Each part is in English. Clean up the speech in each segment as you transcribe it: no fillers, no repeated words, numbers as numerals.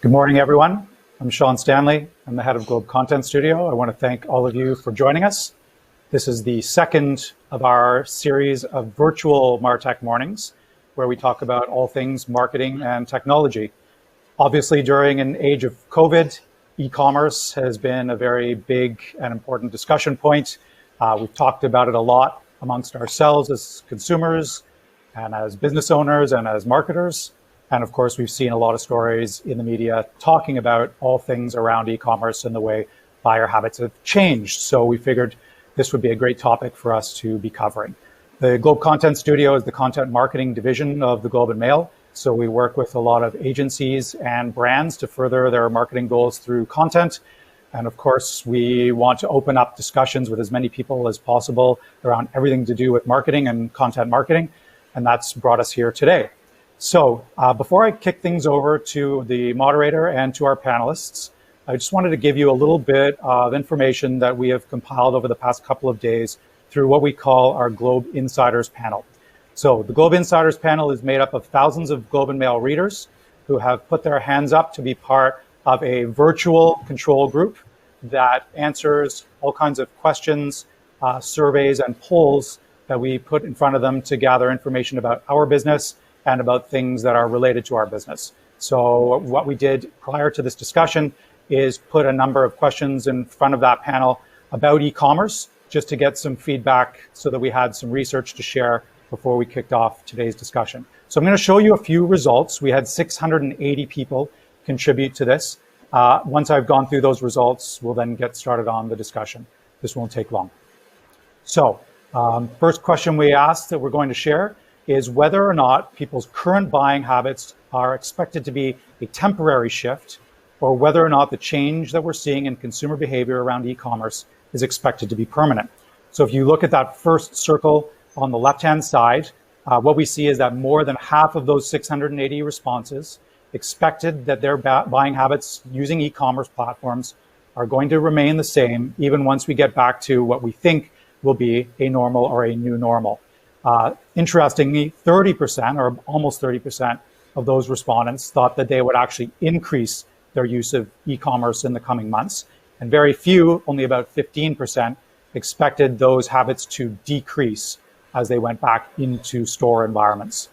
Good morning, everyone. I'm Sean Stanley. I'm the head of Globe Content Studio. I want to thank all of you for joining us. This is the second of our series of virtual MarTech mornings, where we talk about all things marketing and technology. Obviously, during an age of COVID, e-commerce has been a very big and important discussion point. We've talked about it a lot amongst ourselves as consumers and as business owners and as marketers. And of course, we've seen a lot of stories in the media talking about all things around e-commerce and the way buyer habits have changed. So we figured this would be a great topic for us to be covering. The Globe Content Studio is the content marketing division of the Globe and Mail. So we work with a lot of agencies and brands to further their marketing goals through content. And of course, we want to open up discussions with as many people as possible around everything to do with marketing and content marketing. And that's brought us here today. So before I kick things over to the moderator and to our panelists, I just wanted to give you a little bit of information that we have compiled over the past couple of days through what we call our Globe Insiders panel. So the Globe Insiders panel is made up of thousands of Globe and Mail readers who have put their hands up to be part of a virtual control group that answers all kinds of questions, surveys, and polls that we put in front of them to gather information about our business and about things that are related to our business. So what we did prior to this discussion is put a number of questions in front of that panel about e-commerce, just to get some feedback so that we had some research to share before we kicked off today's discussion. So I'm going to show you a few results. We had 680 people contribute to this. Once I've gone through those results, we'll then get started on the discussion. This won't take long. So first question we asked that we're going to share is whether or not people's current buying habits are expected to be a temporary shift, or whether or not the change that we're seeing in consumer behavior around e-commerce is expected to be permanent. So if you look at that first circle on the left-hand side, what we see is that more than half of those 680 responses expected that their buying habits using e-commerce platforms are going to remain the same, even once we get back to what we think will be a normal or a new normal. Interestingly, 30% or almost 30% of those respondents thought that they would actually increase their use of e-commerce in the coming months. And very few, only about 15%, expected those habits to decrease as they went back into store environments.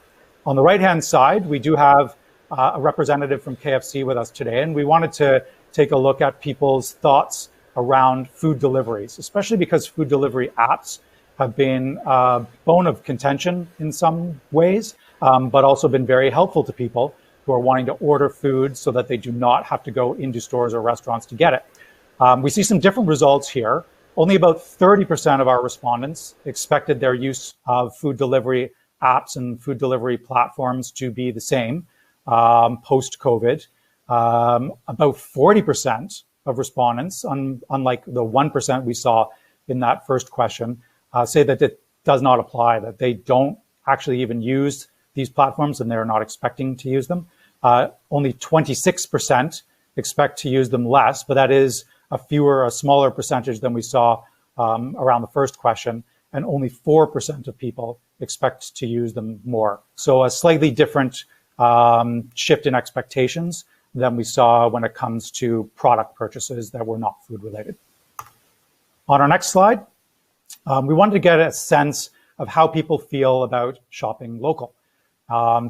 On the right-hand side, we do have a representative from KFC with us today, and we wanted to take a look at people's thoughts around food deliveries, especially because food delivery apps have been a bone of contention in some ways, but also been very helpful to people who are wanting to order food so that they do not have to go into stores or restaurants to get it. We see some different results here. Only about 30% of our respondents expected their use of food delivery apps and food delivery platforms to be the same post-COVID. About 40% of respondents, unlike the 1% we saw in that first question, say that it does not apply, that they don't actually even use these platforms and they're not expecting to use them. Only 26% expect to use them less, but that is a smaller percentage than we saw around the first question, and only 4% of people expect to use them more. So a slightly different shift in expectations than we saw when it comes to product purchases that were not food related. On our next slide, we wanted to get a sense of how people feel about shopping local.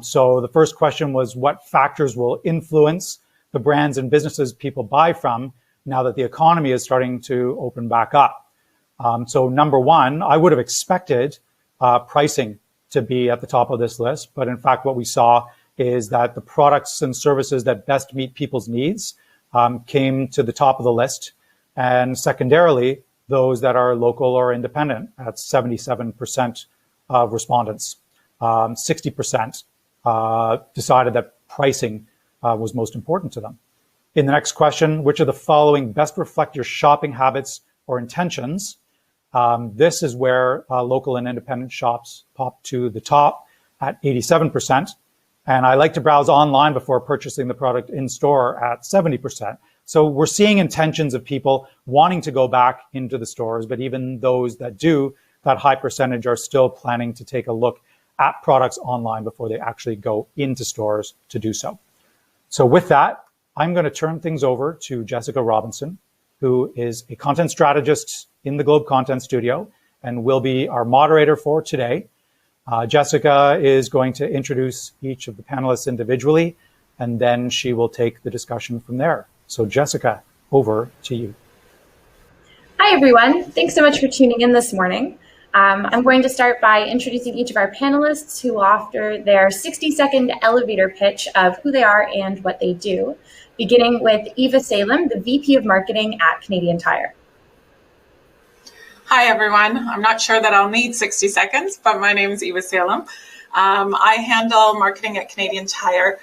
So the first question was, what factors will influence the brands and businesses people buy from now that the economy is starting to open back up? So number one, I would have expected pricing to be at the top of this list. But in fact, what we saw is that the products and services that best meet people's needs came to the top of the list. And secondarily, those that are local or independent at 77% of respondents. 60% decided that pricing was most important to them. In the next question, which of the following best reflect your shopping habits or intentions? This is where local and independent shops pop to the top at 87%. And I like to browse online before purchasing the product in store at 70%. So we're seeing intentions of people wanting to go back into the stores, but even those that do, that high percentage are still planning to take a look at products online before they actually go into stores to do so. So with that, I'm going to turn things over to Jessica Robinson, who is a content strategist in the Globe Content Studio and will be our moderator for today. Jessica is going to introduce each of the panelists individually, and then she will take the discussion from there. So Jessica, over to you. Hi, everyone. Thanks so much for tuning in this morning. I'm going to start by introducing each of our panelists who will offer their 60-second elevator pitch of who they are and what they do, beginning with Eva Salem, the VP of Marketing at Canadian Tire. Hi, everyone. I'm not sure that I'll need 60 seconds, but my name is Eva Salem. I handle marketing at Canadian Tire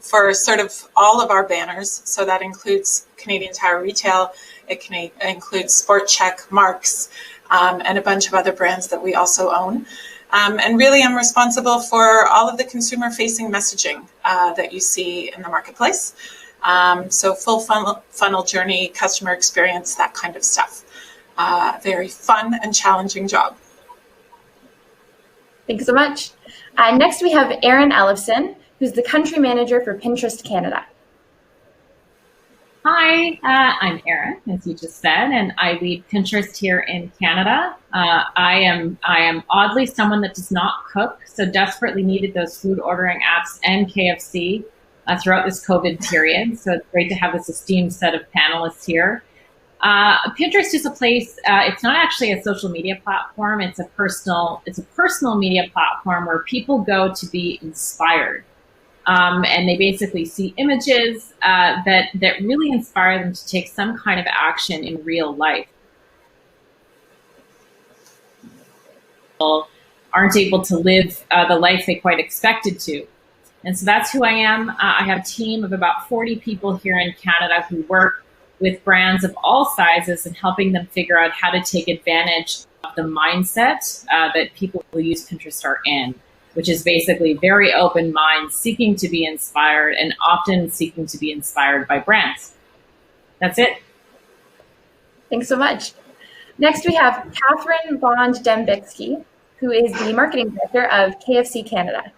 for sort of all of our banners. So that includes Canadian Tire Retail, it includes Sport Check, Marks, and a bunch of other brands that we also own. And really, I'm responsible for all of the consumer-facing messaging that you see in the marketplace. So full funnel journey, customer experience, that kind of stuff. Very fun and challenging job. Thanks so much. Next, we have Erin Ellefson, who's the country manager for Pinterest Canada. Hi, I'm Erin, as you just said, and I lead Pinterest here in Canada. I am oddly someone that does not cook, so desperately needed those food ordering apps and KFC throughout this COVID period. So it's great to have this esteemed set of panelists here. Pinterest is a place. It's not actually a social media platform. It's a personal media platform where people go to be inspired. And they basically see images that really inspire them to take some kind of action in real life. People aren't able to live the life they quite expected to. And so that's who I am. I have a team of about 40 people here in Canada who work with brands of all sizes and helping them figure out how to take advantage of the mindset that people who use Pinterest are in, which is basically very open minds, seeking to be inspired and often seeking to be inspired by brands. That's it. Thanks so much. Next, we have Catherine Bond-Dembitsky, who is the marketing director of KFC Canada.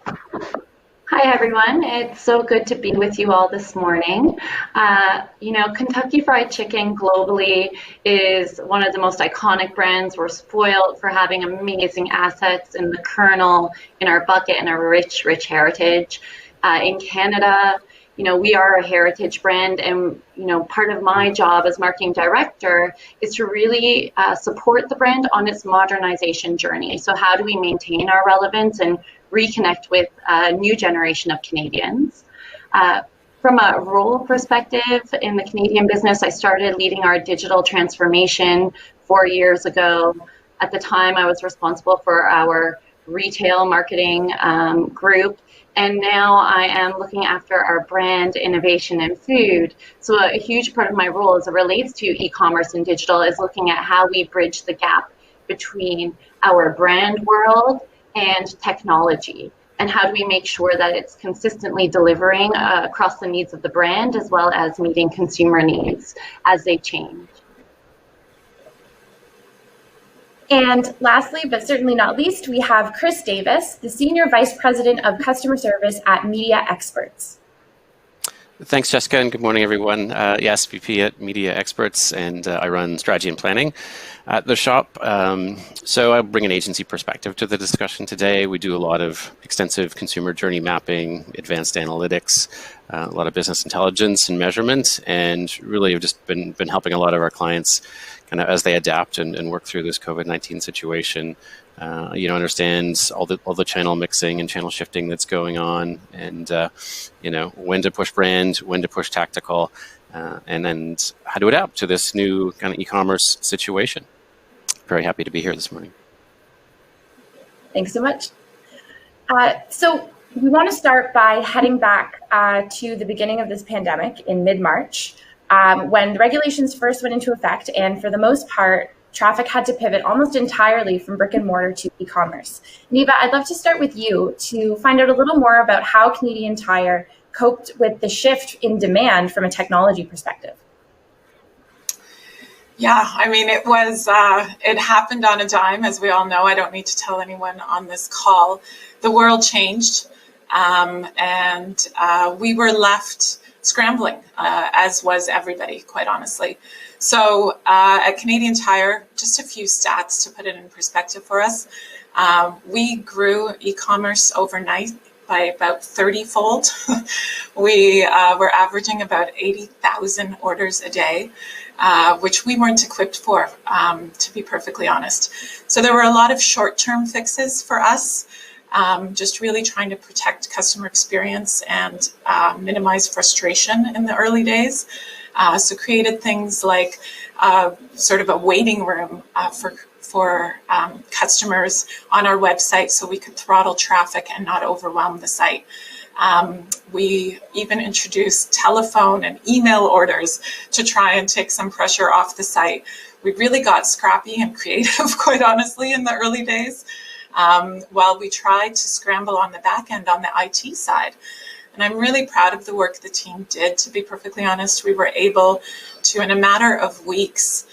Hi, everyone. It's so good to be with you all this morning. Kentucky Fried Chicken globally is one of the most iconic brands. We're spoiled for having amazing assets in the kernel, in our bucket, and our rich, rich heritage. In Canada, we are a heritage brand, and, part of my job as marketing director is to really support the brand on its modernization journey. So how do we maintain our relevance and reconnect with a new generation of Canadians? From a role perspective in the Canadian business, I started leading our digital transformation 4 years ago. At the time, I was responsible for our retail marketing group. And now I am looking after our brand, innovation, and food. So a huge part of my role as it relates to e-commerce and digital is looking at how we bridge the gap between our brand world and technology. And how do we make sure that it's consistently delivering across the needs of the brand as well as meeting consumer needs as they change. And lastly, but certainly not least, we have Chris Davis, the Senior Vice President of Customer Service at Media Experts. Thanks, Jessica, and good morning, everyone. Yes, VP at Media Experts, and I run strategy and planning at the shop. So I'll bring an agency perspective to the discussion today. We do a lot of extensive consumer journey mapping, advanced analytics, a lot of business intelligence and measurement, and really have just been helping a lot of our clients kind of as they adapt and work through this COVID-19 situation. Understands all the channel mixing and channel shifting that's going on, and when to push brand, when to push tactical, and then how to adapt to this new kind of e-commerce situation. Very happy to be here this morning. Thanks so much. So we want to start by heading back to the beginning of this pandemic in mid-March, when the regulations first went into effect, and for the most part, traffic had to pivot almost entirely from brick and mortar to e-commerce. Eva, I'd love to start with you to find out a little more about how Canadian Tire coped with the shift in demand from a technology perspective. Yeah, I mean, it happened on a dime, as we all know. I don't need to tell anyone on this call. The world changed, and we were left scrambling, as was everybody, quite honestly. So at Canadian Tire, just a few stats to put it in perspective for us. We grew e-commerce overnight by about 30-fold. We were averaging about 80,000 orders a day, which we weren't equipped for, to be perfectly honest. So there were a lot of short-term fixes for us, just really trying to protect customer experience and minimize frustration in the early days. So created things like sort of a waiting room for customers on our website so we could throttle traffic and not overwhelm the site. We even introduced telephone and email orders to try and take some pressure off the site. We really got scrappy and creative, quite honestly, in the early days, while we tried to scramble on the back end on the IT side. And I'm really proud of the work the team did, to be perfectly honest. We were able to, in a matter of weeks,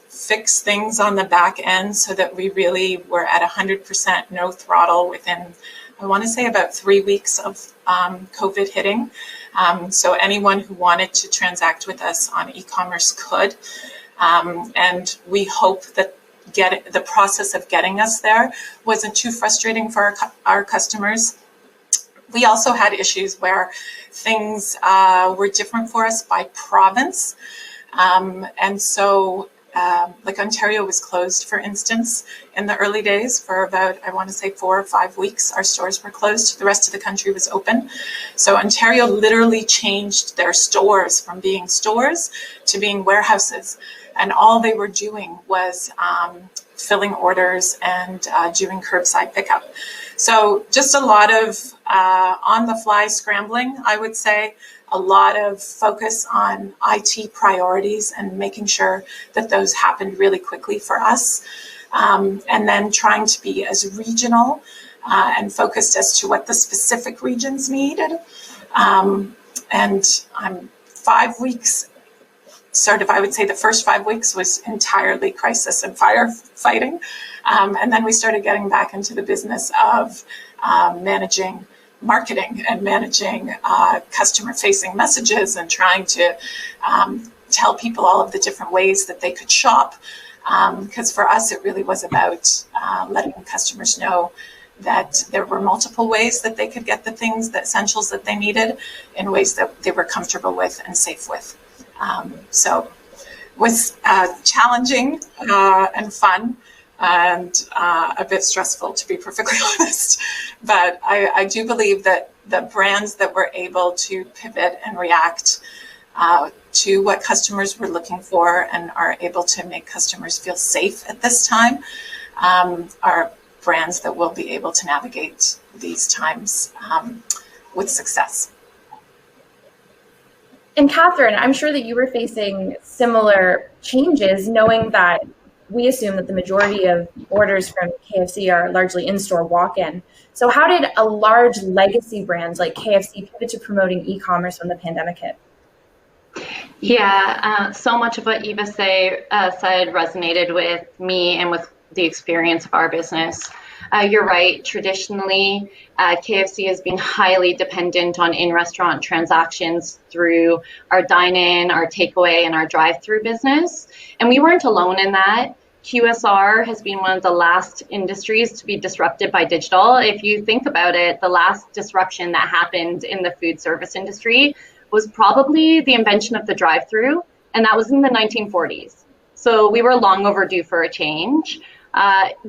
fix things on the back end so that we really were at 100% no throttle within, I want to say, about 3 weeks of COVID hitting. So anyone who wanted to transact with us on e-commerce could. And we hope that the process of getting us there wasn't too frustrating for our customers. We also had issues where things were different for us by province. And so like Ontario was closed, for instance, in the early days for about, I want to say 4 or 5 weeks. Our stores were closed. The rest of the country was open. So Ontario literally changed their stores from being stores to being warehouses. And all they were doing was filling orders and doing curbside pickup. So just a lot of on-the-fly scrambling, I would say, a lot of focus on IT priorities and making sure that those happened really quickly for us. And then trying to be as regional and focused as to what the specific regions needed. And I'm 5 weeks, sort of, I would say the first 5 weeks was entirely crisis and firefighting. And then we started getting back into the business of managing marketing and managing customer-facing messages and trying to tell people all of the different ways that they could shop. Because for us, it really was about letting customers know that there were multiple ways that they could get the things, the essentials that they needed, in ways that they were comfortable with and safe with. So it was challenging and fun, and a bit stressful, to be perfectly honest. But I do believe that the brands that were able to pivot and react to what customers were looking for and are able to make customers feel safe at this time are brands that will be able to navigate these times with success. And Catherine, I'm sure that you were facing similar changes, knowing that we assume that the majority of orders from KFC are largely in-store walk-in. So how did a large legacy brand like KFC pivot to promoting e-commerce when the pandemic hit? Yeah, so much of what Eva said resonated with me and with the experience of our business. You're right. Traditionally, KFC has been highly dependent on in-restaurant transactions through our dine-in, our takeaway, and our drive-through business. And we weren't alone in that. QSR has been one of the last industries to be disrupted by digital. If you think about it, the last disruption that happened in the food service industry was probably the invention of the drive-through, and that was in the 1940s. So we were long overdue for a change.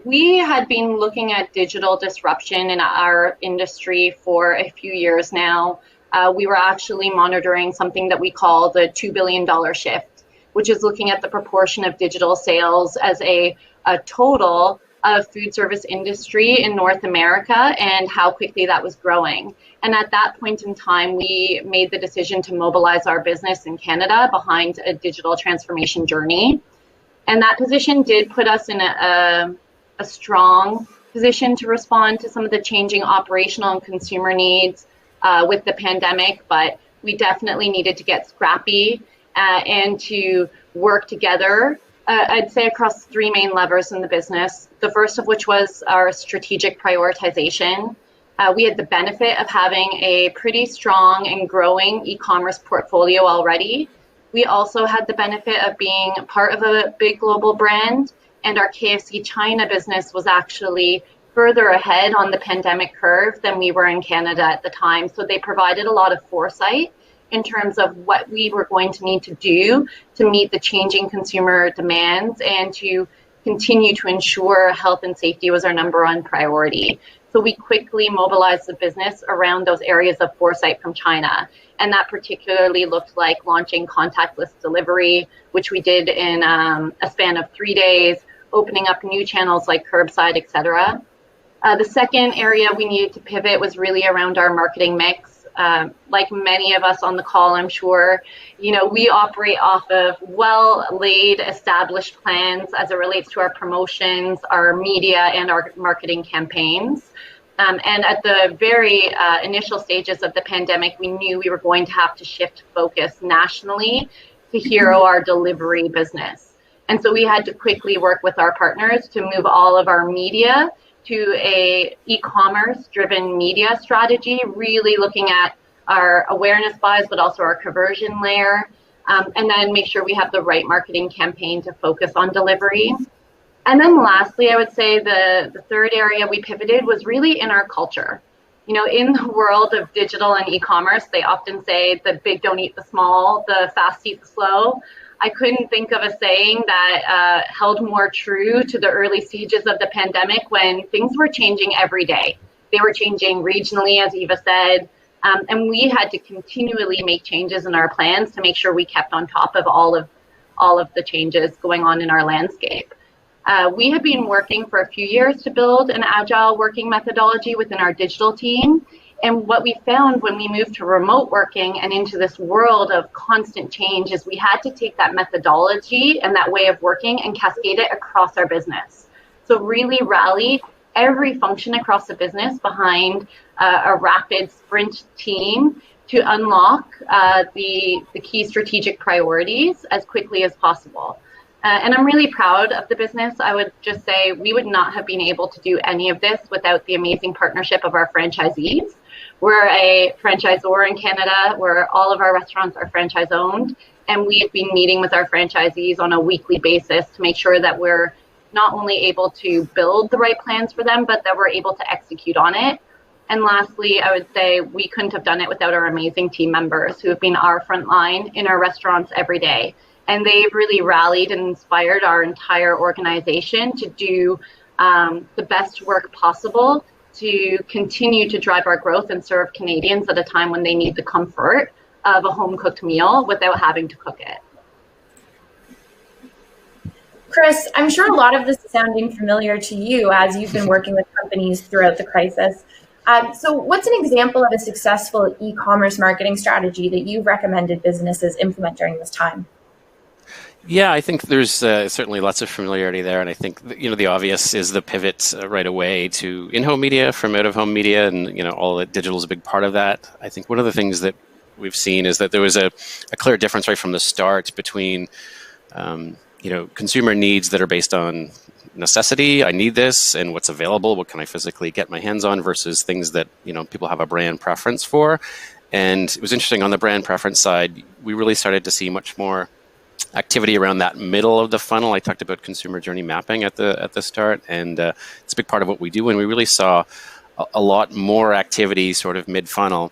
We had been looking at digital disruption in our industry for a few years now. We were actually monitoring something that we call the $2 billion shift, which is looking at the proportion of digital sales as a total of food service industry in North America and how quickly that was growing. And at that point in time, we made the decision to mobilize our business in Canada behind a digital transformation journey. And that position did put us in a strong position to respond to some of the changing operational and consumer needs with the pandemic, but we definitely needed to get scrappy and to work together, I'd say, across 3 main levers in the business. The first of which was our strategic prioritization. We had the benefit of having a pretty strong and growing e-commerce portfolio already. We also had the benefit of being part of a big global brand, and our KFC China business was actually further ahead on the pandemic curve than we were in Canada at the time. So they provided a lot of foresight in terms of what we were going to need to do to meet the changing consumer demands and to continue to ensure health and safety was our number one priority. So we quickly mobilized the business around those areas of foresight from China. And that particularly looked like launching contactless delivery, which we did in a span of 3 days, opening up new channels like curbside, et cetera. The second area we needed to pivot was really around our marketing mix. Like many of us on the call, I'm sure, we operate off of well-laid, established plans as it relates to our promotions, our media, and our marketing campaigns. And at the very initial stages of the pandemic, we knew we were going to have to shift focus nationally to hero our delivery business. And so we had to quickly work with our partners to move all of our media to a e-commerce driven media strategy, really looking at our awareness buys, but also our conversion layer, and then make sure we have the right marketing campaign to focus on delivery. And then lastly, I would say the third area we pivoted was really in our culture. In the world of digital and e-commerce, they often say the big don't eat the small, the fast eat the slow. I couldn't think of a saying that held more true to the early stages of the pandemic when things were changing every day. They were changing regionally, as Eva said, and we had to continually make changes in our plans to make sure we kept on top of all of the changes going on in our landscape. We have been working for a few years to build an agile working methodology within our digital team. And what we found when we moved to remote working and into this world of constant change is we had to take that methodology and that way of working and cascade it across our business. So really rally every function across the business behind a rapid sprint team to unlock the key strategic priorities as quickly as possible. And I'm really proud of the business. I would just say we would not have been able to do any of this without the amazing partnership of our franchisees. We're a franchisor in Canada where all of our restaurants are franchise owned, and we have been meeting with our franchisees on a weekly basis to make sure that we're not only able to build the right plans for them, but that we're able to execute on it. And lastly, I would say we couldn't have done it without our amazing team members who have been our front line in our restaurants every day. And they've really rallied and inspired our entire organization to do the best work possible to continue to drive our growth and serve Canadians at a time when they need the comfort of a home-cooked meal without having to cook it. Chris, I'm sure a lot of this is sounding familiar to you as you've been working with companies throughout the crisis. So what's an example of a successful e-commerce marketing strategy that you've recommended businesses implement during this time? Yeah, I think there's certainly lots of familiarity there, and I think the obvious is the pivot right away to in-home media from out-of-home media, and all that digital is a big part of that. I think one of the things that we've seen is that there was a clear difference right from the start between consumer needs that are based on necessity, I need this, and what's available, what can I physically get my hands on, versus things that people have a brand preference for. And it was interesting on the brand preference side, we really started to see much more activity around that middle of the funnel. I talked about consumer journey mapping at the start, and it's a big part of what we do. And we really saw a lot more activity sort of mid-funnel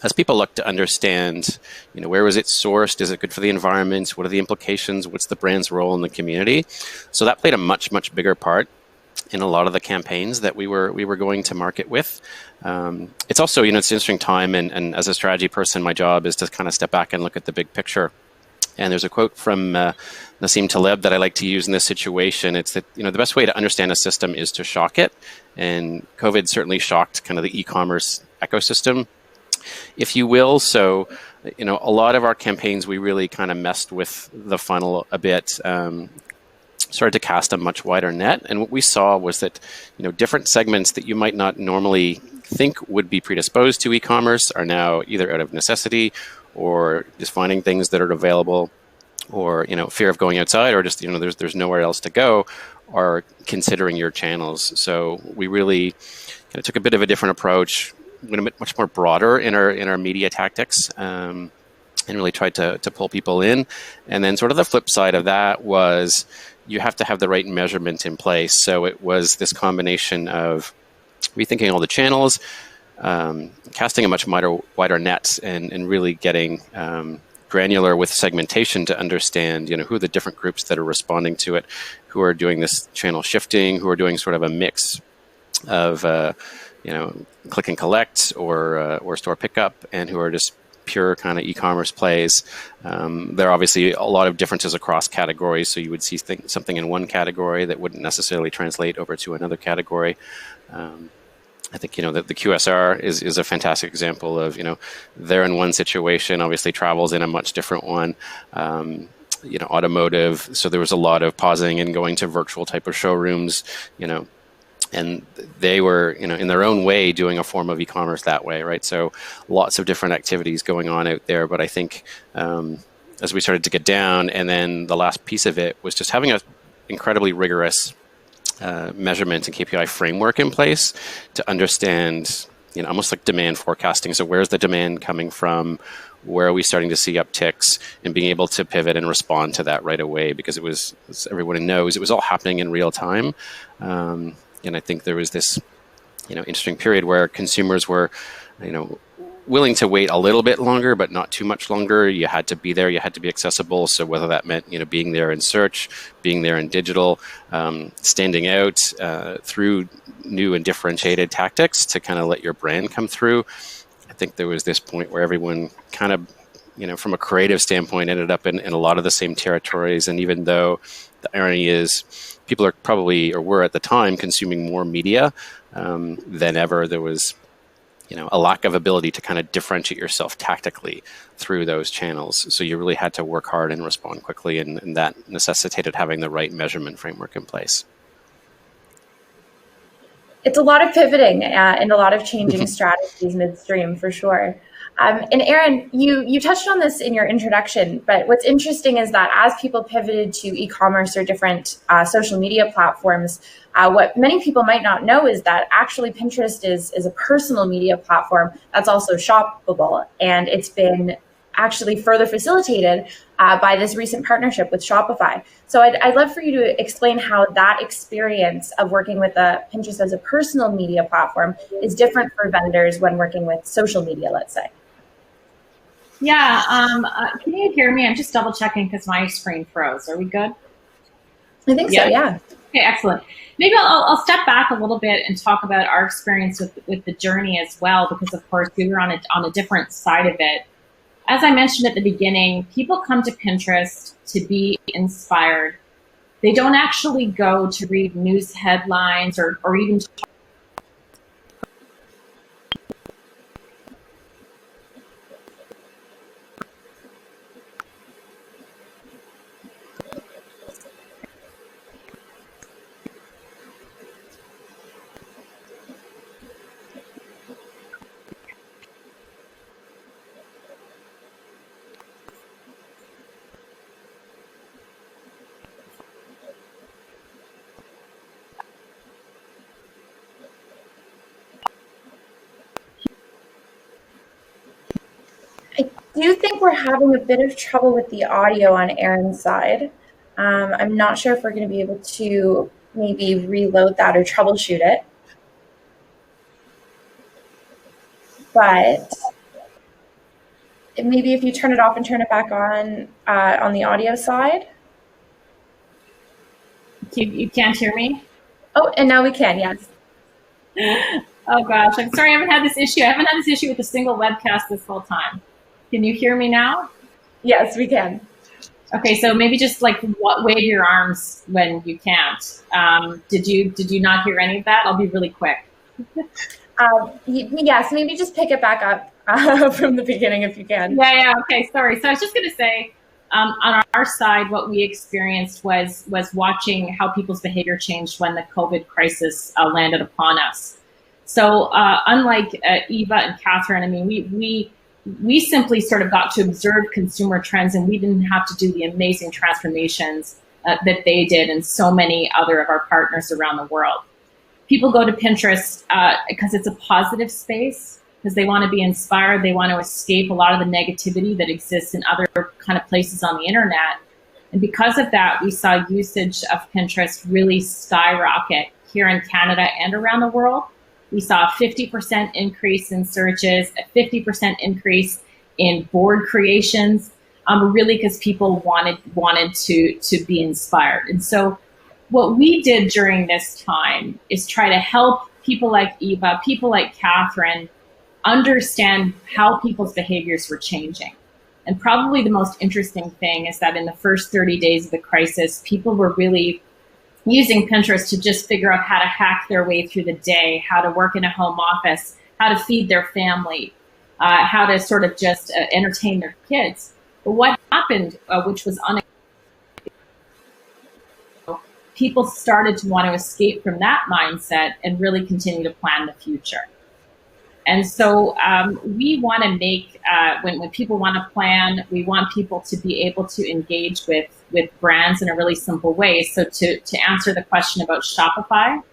as people look to understand, where was it sourced? Is it good for the environment? What are the implications? What's the brand's role in the community? So that played a much, much bigger part in a lot of the campaigns that we were going to market with. It's also, it's an interesting time, and as a strategy person, my job is to kind of step back and look at the big picture. And there's a quote from Nassim Taleb that I like to use in this situation. It's that, the best way to understand a system is to shock it. And COVID certainly shocked kind of the e-commerce ecosystem, if you will. So, a lot of our campaigns, we really kind of messed with the funnel a bit, started to cast a much wider net. And what we saw was that, different segments that you might not normally think would be predisposed to e-commerce are now either out of necessity or just finding things that are available, or fear of going outside, or just there's nowhere else to go, are considering your channels. So we really of took a bit of a different approach, went a bit much more broader in our media tactics, and really tried to pull people in. And then sort of the flip side of that was you have to have the right measurement in place. So it was this combination of rethinking all the channels, casting a much wider net, and really getting granular with segmentation to understand, who are the different groups that are responding to it, who are doing this channel shifting, who are doing sort of a mix of, click and collect or store pickup, and who are just pure kind of e-commerce plays. There are obviously a lot of differences across categories, so you would see something in one category that wouldn't necessarily translate over to another category. I think, the QSR is a fantastic example of, they're in one situation, obviously travel's in a much different one. Automotive, so there was a lot of pausing and going to virtual type of showrooms, and they were, in their own way doing a form of e-commerce that way, right? So lots of different activities going on out there. But I think as we started to get down, and then the last piece of it was just having an incredibly rigorous measurement and KPI framework in place to understand, almost like demand forecasting. So where's the demand coming from? Where are we starting to see upticks, and being able to pivot and respond to that right away? Because it was, as everyone knows, it was all happening in real time. And I think there was this, interesting period where consumers were, willing to wait a little bit longer, but not too much longer. You had to be there. You had to be accessible. So whether that meant, being there in search, being there in digital, standing out through new and differentiated tactics to kind of let your brand come through. I think there was this point where everyone kind of, from a creative standpoint, ended up in a lot of the same territories. And even though the irony is people are probably, or were at the time, consuming more media than ever, there was, a lack of ability to kind of differentiate yourself tactically through those channels. So you really had to work hard and respond quickly, and that necessitated having the right measurement framework in place. It's a lot of pivoting and a lot of changing strategies midstream, for sure. And Aaron, you touched on this in your introduction, but what's interesting is that as people pivoted to e-commerce or different social media platforms, what many people might not know is that actually Pinterest is a personal media platform that's also shoppable, and it's been actually further facilitated by this recent partnership with Shopify. So I'd love for you to explain how that experience of working with Pinterest as a personal media platform is different for vendors when working with social media, let's say. Yeah, can you hear me? I'm just double checking because my screen froze. Are we good? I think so, yeah. Okay, excellent. Maybe I'll step back a little bit and talk about our experience with the journey as well, because of course we were on a different side of it. As I mentioned at the beginning, people come to Pinterest to be inspired. They don't actually go to read news headlines or even I do think we're having a bit of trouble with the audio on Aaron's side. I'm not sure if we're going to be able to maybe reload that or troubleshoot it. But maybe if you turn it off and turn it back on the audio side. You can't hear me? Oh, and now we can, yes. Oh gosh, I'm sorry I haven't had this issue. I haven't had this issue with a single webcast this whole time. Can you hear me now? Yes, we can. Okay, so maybe just wave your arms when you can't. Did you not hear any of that? I'll be really quick. Yes, maybe just pick it back up from the beginning if you can. Yeah, okay, sorry. So I was just going to say, on our side, what we experienced was watching how people's behavior changed when the COVID crisis landed upon us. So unlike Eva and Catherine, I mean, we simply sort of got to observe consumer trends, and we didn't have to do the amazing transformations that they did and so many other of our partners around the world. people go to Pinterest because it's a positive space, because they want to be inspired. They want to escape a lot of the negativity that exists in other kind of places on the internet. And because of that, we saw usage of Pinterest really skyrocket here in Canada and around the world. We saw a 50% increase in searches, a 50% increase in board creations, really because people wanted to be inspired. And so what we did during this time is try to help people like Eva, people like Catherine, understand how people's behaviors were changing. And probably the most interesting thing is that in the first 30 days of the crisis, people were really using Pinterest to just figure out how to hack their way through the day, how to work in a home office, how to feed their family, how to sort of just entertain their kids. But what happened, which was unexpected, people started to want to escape from that mindset and really continue to plan the future. And so we want to make, when people want to plan, we want people to be able to engage with brands in a really simple way. So to answer the question about Shopify,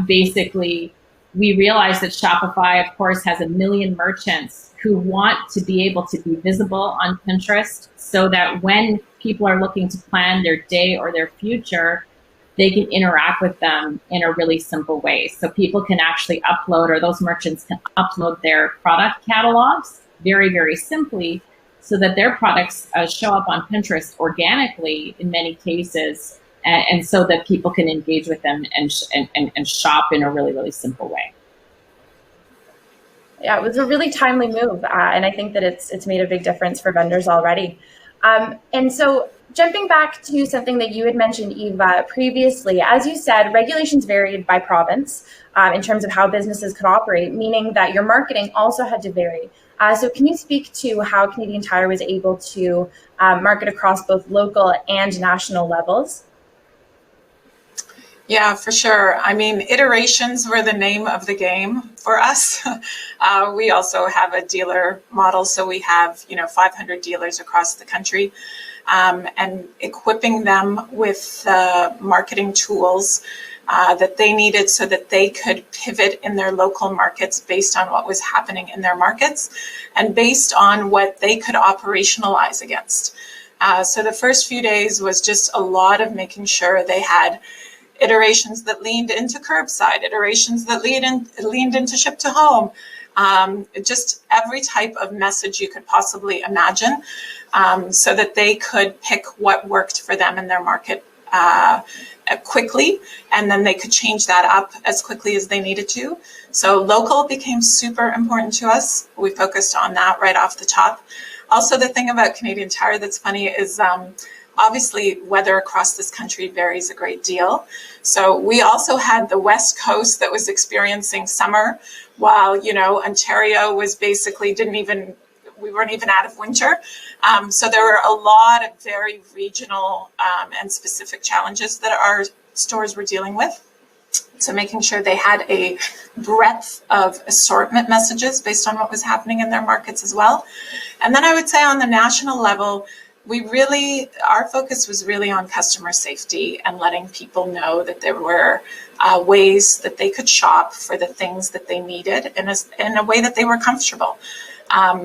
basically, we realize that Shopify, of course, has 1 million merchants who want to be able to be visible on Pinterest so that when people are looking to plan their day or their future, they can interact with them in a really simple way. So people can actually upload, or those merchants can upload their product catalogs very, very simply so that their products show up on Pinterest organically in many cases, and so that people can engage with them and shop in a really, really simple way. Yeah, it was a really timely move, and I think that it's made a big difference for vendors already. And so jumping back to something that you had mentioned, Eva, previously, as you said, regulations varied by province in terms of how businesses could operate, meaning that your marketing also had to vary. So can you speak to how Canadian Tire was able to market across both local and national levels? Yeah, for sure. I mean, iterations were the name of the game for us. We also have a dealer model, so we have 500 dealers across the country, and equipping them with marketing tools that they needed so that they could pivot in their local markets based on what was happening in their markets and based on what they could operationalize against. So the first few days was just a lot of making sure they had iterations that leaned into curbside, iterations that leaned into ship to home, just every type of message you could possibly imagine, so that they could pick what worked for them in their market quickly, and then they could change that up as quickly as they needed to. So local became super important to us. We focused on that right off the top. Also, the thing about Canadian Tire that's funny is obviously weather across this country varies a great deal. So we also had the West Coast that was experiencing summer, while Ontario was basically we weren't even out of winter. So there were a lot of very regional and specific challenges that our stores were dealing with. So making sure they had a breadth of assortment messages based on what was happening in their markets as well. And then I would say on the national level, our focus was really on customer safety and letting people know that there were ways that they could shop for the things that they needed in a way that they were comfortable.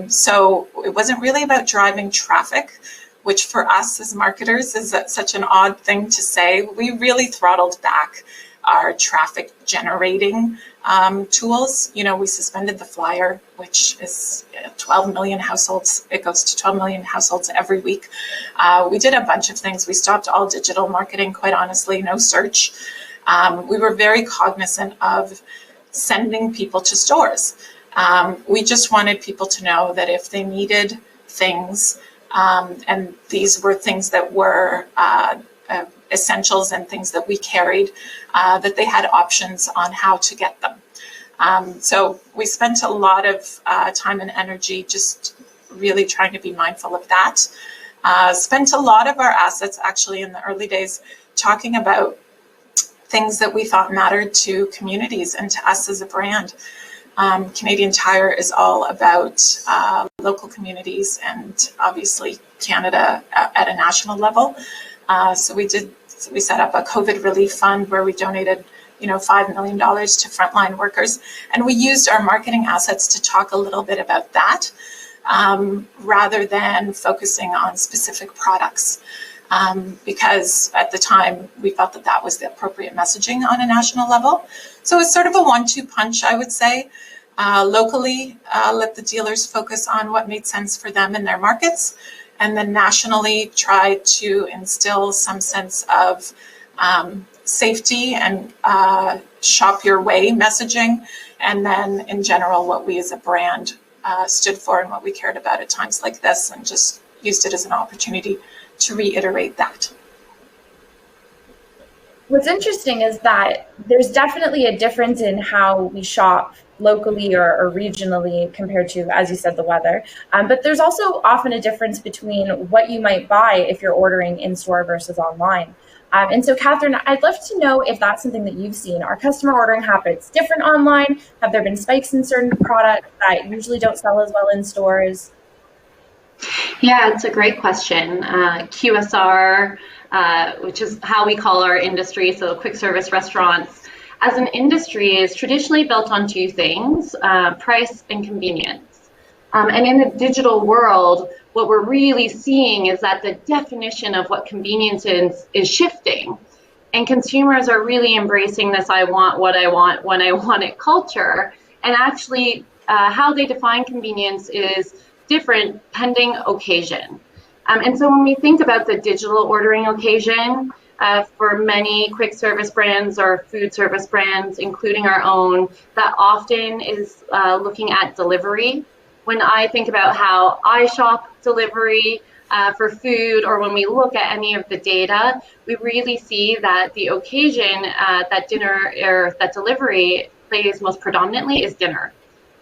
So it wasn't really about driving traffic, which for us as marketers is such an odd thing to say. We really throttled back our traffic generating tools. We suspended the flyer, which is 12 million households. It goes to 12 million households every week. We did a bunch of things. We stopped all digital marketing, quite honestly, no search. We were very cognizant of sending people to stores. We just wanted people to know that if they needed things, and these were things that were essentials and things that we carried, that they had options on how to get them. So we spent a lot of time and energy just really trying to be mindful of that. Spent a lot of our assets actually in the early days talking about things that we thought mattered to communities and to us as a brand. Canadian Tire is all about local communities and obviously Canada at a national level. So we set up a COVID relief fund where we donated $5 million to frontline workers. And we used our marketing assets to talk a little bit about that rather than focusing on specific products. Because at the time we felt that that was the appropriate messaging on a national level. So it's sort of a 1-2 punch, I would say. Locally, let the dealers focus on what made sense for them in their markets, and then nationally try to instill some sense of safety and shop your way messaging, and then in general what we as a brand stood for and what we cared about at times like this, and just used it as an opportunity to reiterate that. What's interesting is that there's definitely a difference in how we shop locally or regionally compared to, as you said, the weather. But there's also often a difference between what you might buy if you're ordering in-store versus online. And so, Catherine, I'd love to know if that's something that you've seen. Are customer ordering habits different online? Have there been spikes in certain products that usually don't sell as well in stores? Yeah, it's a great question. QSR, which is how we call our industry, so quick service restaurants, as an industry is traditionally built on two things, price and convenience. And in the digital world, what we're really seeing is that the definition of what convenience is shifting. And consumers are really embracing this I want what I want when I want it culture. And actually, how they define convenience is different pending occasion. And so when we think about the digital ordering occasion, for many quick service brands or food service brands, including our own, that often is looking at delivery. When I think about how I shop delivery for food, or when we look at any of the data, we really see that the occasion that dinner or that delivery plays most predominantly is dinner.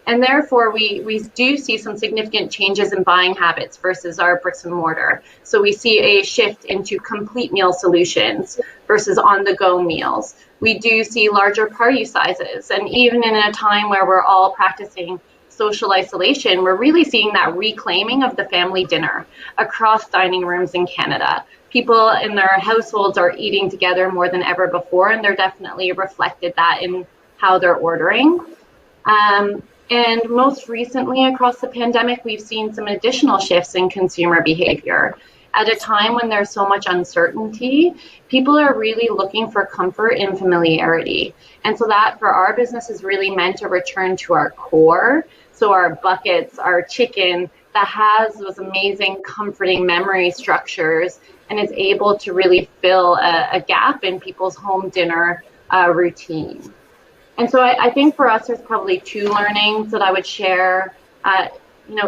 And therefore, we do see some significant changes in buying habits versus our bricks and mortar. So we see a shift into complete meal solutions versus on-the-go meals. We do see larger party sizes. And even in a time where we're all practicing social isolation, we're really seeing that reclaiming of the family dinner across dining rooms in Canada. People in their households are eating together more than ever before, and they're definitely reflected that in how they're ordering. And most recently across the pandemic, we've seen some additional shifts in consumer behavior. At a time when there's so much uncertainty, people are really looking for comfort and familiarity. And so that for our business is really meant to return to our core. So our buckets, our chicken that has those amazing comforting memory structures and is able to really fill a gap in people's home dinner routine. And so I think for us, there's probably two learnings that I would share.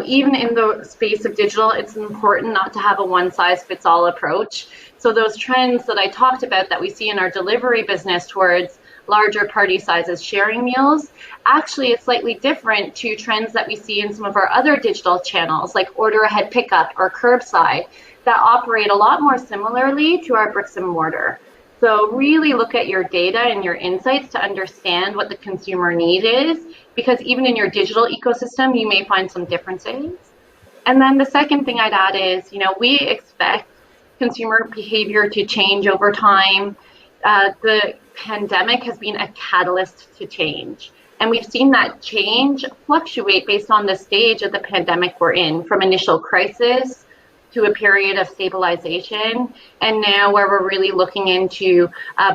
Even in the space of digital, it's important not to have a one-size-fits-all approach. So those trends that I talked about that we see in our delivery business towards larger party sizes, sharing meals, actually it's slightly different to trends that we see in some of our other digital channels, like order ahead pickup or curbside, that operate a lot more similarly to our bricks and mortar. So really look at your data and your insights to understand what the consumer need is, because even in your digital ecosystem, you may find some differences. And then the second thing I'd add is, we expect consumer behavior to change over time. The pandemic has been a catalyst to change. And we've seen that change fluctuate based on the stage of the pandemic we're in, from initial crisis to a period of stabilization, and now where we're really looking into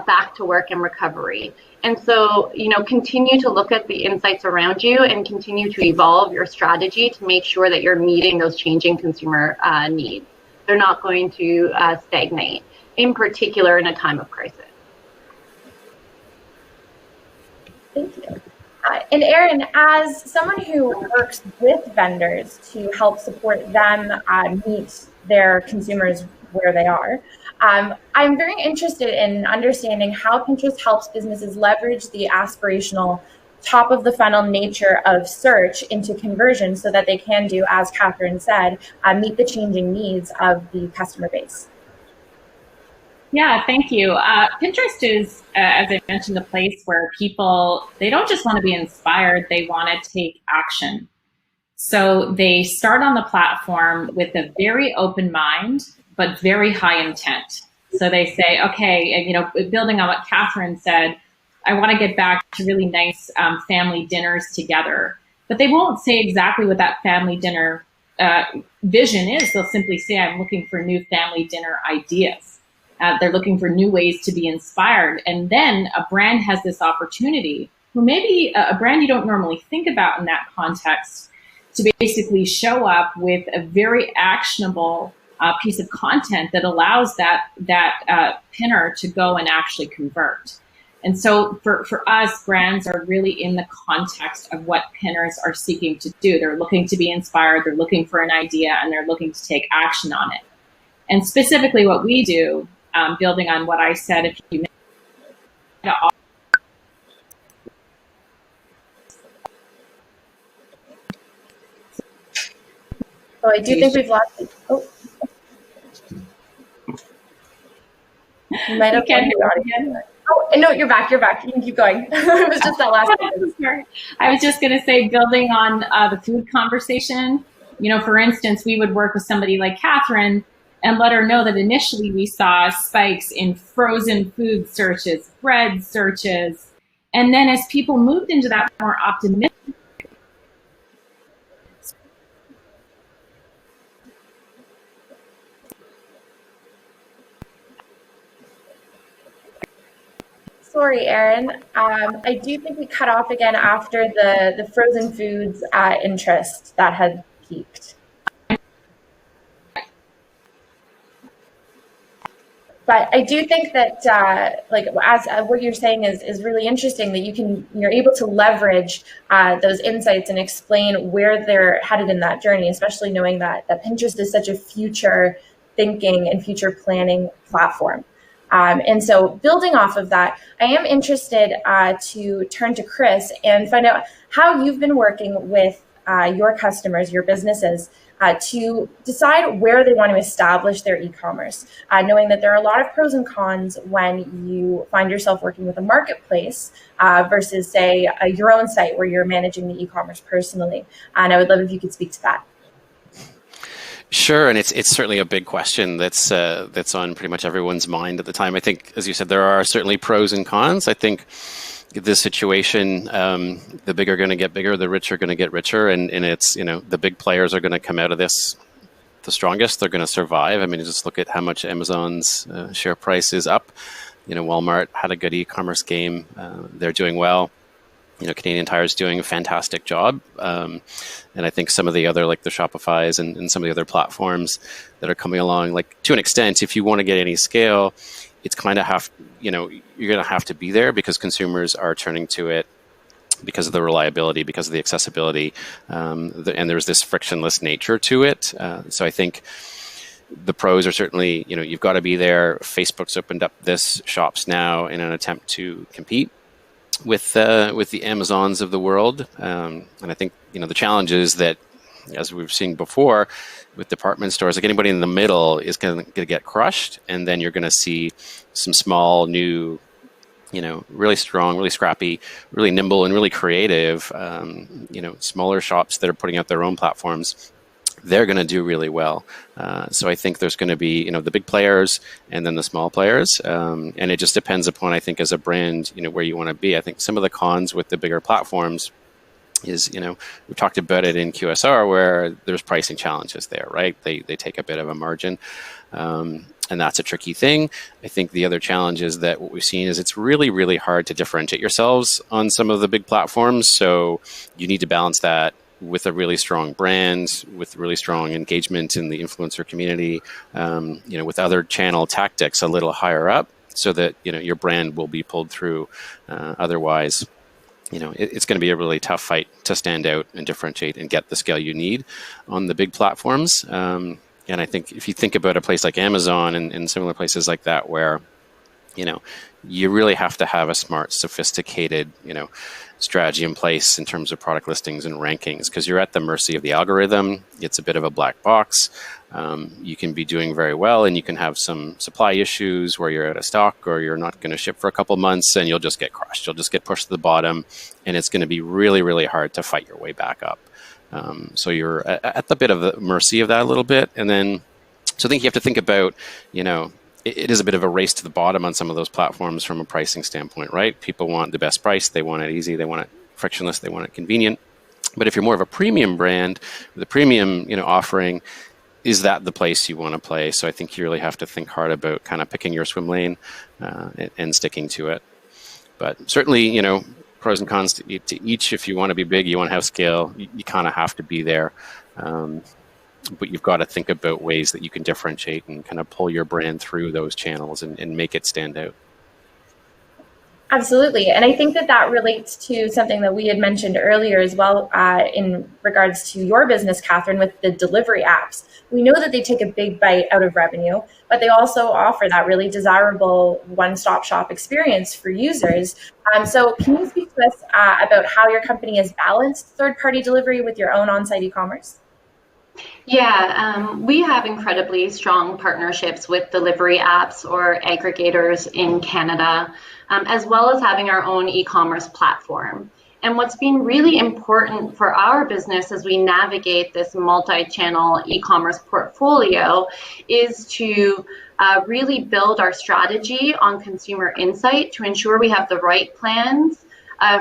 back to work and recovery. And so, continue to look at the insights around you and continue to evolve your strategy to make sure that you're meeting those changing consumer needs. They're not going to stagnate, in particular in a time of crisis. Thank you. And Erin, as someone who works with vendors to help support them meet their consumers where they are, I'm very interested in understanding how Pinterest helps businesses leverage the aspirational top of the funnel nature of search into conversion so that they can do, as Catherine said, meet the changing needs of the customer base. Yeah, thank you. Pinterest is, as I mentioned, a place where people, they don't just want to be inspired, they want to take action. So they start on the platform with a very open mind, but very high intent. So they say, okay, building on what Catherine said, I want to get back to really nice family dinners together. But they won't say exactly what that family dinner vision is. They'll simply say, I'm looking for new family dinner ideas. They're looking for new ways to be inspired. And then a brand has this opportunity, who maybe a brand you don't normally think about in that context, to basically show up with a very actionable piece of content that allows that pinner to go and actually convert. And so for us, brands are really in the context of what pinners are seeking to do. They're looking to be inspired, they're looking for an idea, and they're looking to take action on it. And specifically what we do, building on what I said a few minutes ago, Oh, I do think we've lost you. Oh. You might have lost your audio. Oh, no, you're back. You're back. You can keep going. It was just that last one. I was just going to say, building on the food conversation, for instance, we would work with somebody like Catherine and let her know that initially we saw spikes in frozen food searches, bread searches. And then as people moved into that more optimistic, Sorry, Erin. I do think we cut off again after the frozen foods interest that had peaked. But I do think that, as what you're saying is really interesting, that you're able to leverage those insights and explain where they're headed in that journey, especially knowing that Pinterest is such a future thinking and future planning platform. And so building off of that, I am interested to turn to Chris and find out how you've been working with your customers, your businesses, to decide where they want to establish their e-commerce, knowing that there are a lot of pros and cons when you find yourself working with a marketplace versus, say, your own site where you're managing the e-commerce personally. And I would love if you could speak to that. Sure, and it's certainly a big question that's on pretty much everyone's mind at the time. I think, as you said, there are certainly pros and cons. I think this situation, the bigger are going to get bigger, the richer are going to get richer, and it's, the big players are going to come out of this the strongest. They're going to survive. I mean, just look at how much Amazon's share price is up. Walmart had a good e-commerce game. They're doing well. Canadian Tire is doing a fantastic job. And I think some of the other, like the Shopify's and some of the other platforms that are coming along, like to an extent, if you want to get any scale, it's kind of you're going to have to be there because consumers are turning to it because of the reliability, because of the accessibility. And there's this frictionless nature to it. So I think the pros are certainly, you've got to be there. Facebook's opened up this Shops Now in an attempt to compete with the Amazons of the world, and I think the challenge is that, as we've seen before, with department stores, like anybody in the middle is going to get crushed, and then you're going to see some small, new, really strong, really scrappy, really nimble, and really creative, smaller shops that are putting out their own platforms. They're going to do really well. So I think there's going to be, the big players and then the small players. And it just depends upon, I think, as a brand, where you want to be. I think some of the cons with the bigger platforms is, we talked about it in QSR where there's pricing challenges there, right? They take a bit of a margin. And that's a tricky thing. I think the other challenge is that what we've seen is it's really, really hard to differentiate yourselves on some of the big platforms. So you need to balance that with a really strong brand, with really strong engagement in the influencer community, with other channel tactics a little higher up, so that your brand will be pulled through. Otherwise, it's going to be a really tough fight to stand out and differentiate and get the scale you need on the big platforms. And I think if you think about a place like Amazon and similar places like that, where you really have to have a smart, sophisticated, strategy in place in terms of product listings and rankings, because you're at the mercy of the algorithm. It's a bit of a black box. You can be doing very well and you can have some supply issues where you're out of stock or you're not going to ship for a couple months and you'll just get crushed. You'll just get pushed to the bottom, and it's going to be really, really hard to fight your way back up. So you're at the bit of the mercy of that a little bit. And then, so I think you have to think about, it is a bit of a race to the bottom on some of those platforms from a pricing standpoint, right? People want the best price, they want it easy, they want it frictionless, they want it convenient. But if you're more of a premium brand with a premium, offering, is that the place you want to play? So I think you really have to think hard about kind of picking your swim lane and sticking to it. But certainly, pros and cons to each. If you want to be big, you want to have scale, you kind of have to be there. But you've got to think about ways that you can differentiate and kind of pull your brand through those channels and make it stand out. Absolutely. And I think that relates to something that we had mentioned earlier as well in regards to your business, Catherine, with the delivery apps. We know that they take a big bite out of revenue, but they also offer that really desirable one-stop shop experience for users. So can you speak to us about how your company has balanced third-party delivery with your own on-site e-commerce? Yeah, we have incredibly strong partnerships with delivery apps or aggregators in Canada, as well as having our own e-commerce platform. And what's been really important for our business as we navigate this multi-channel e-commerce portfolio is to really build our strategy on consumer insight to ensure we have the right plans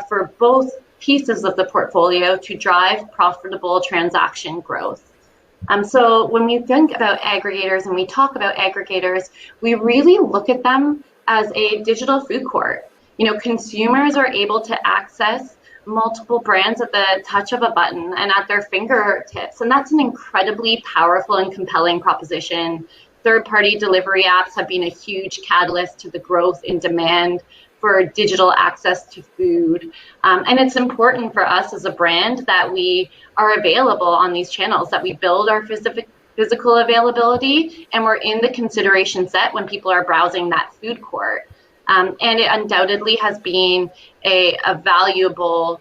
for both pieces of the portfolio to drive profitable transaction growth. So when we think about aggregators and we talk about aggregators, we really look at them as a digital food court. Consumers are able to access multiple brands at the touch of a button and at their fingertips. And that's an incredibly powerful and compelling proposition. Third-party delivery apps have been a huge catalyst to the growth in demand for digital access to food. And it's important for us as a brand that we are available on these channels, that we build our physical availability, and we're in the consideration set when people are browsing that food court. And it undoubtedly has been a valuable